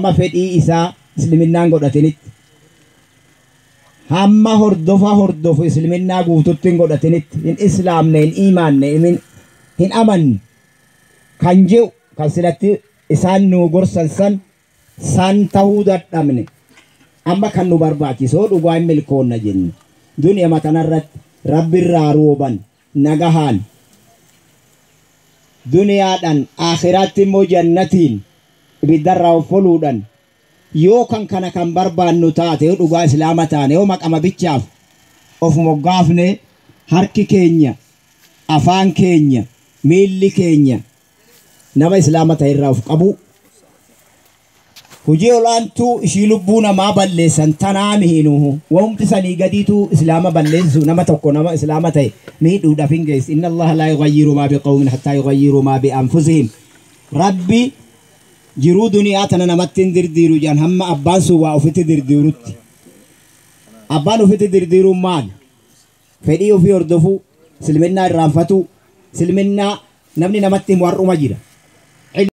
Amma fedhii isaa isliminnaan godhatinitti hamma hordofu isliminnaa guututti hin godhatinitti hin islaamne hin imaanne hin amanne kan jiru kan silatti isaan nu gorsan san ta'uu dadhabne amma kan nu barbaachisoo dhugaa hin milkoonna jenne duniyaa matanarratti rabbi irraa rooban nagahaan duniyaadhaan akhiraatti immoo jannatiin ibiddarraa of foluudhaan yoo kan kana kan barbaannu taate yoo dhugaa islaama taane yoo maqama bichaaf of moggaafne harki keenya afaan keenya miilli keenya nama islaama ta'e irraa of qabu hojii olaantuu ishii lubbuu namaa balleessan tanaa mihinuhu wamti sanii gadiitu islaama balleessu nama tokko nama islaama ta'e miidhuudhaaf hin geessu inna allaha laa yughayyiru maa biqawmin hattaa yughayyiru maa bi'anfusihim rabbi jiruu duniyaa tana namatti hin dirdiiru jaan hamma abbaan sun waa ofitti dirdiirutti abbaan ofitti dirdiiruun maal fedhii ofii hordofuu silminnaa irraanfatuu silminnaa namni namatti himu har'uma jira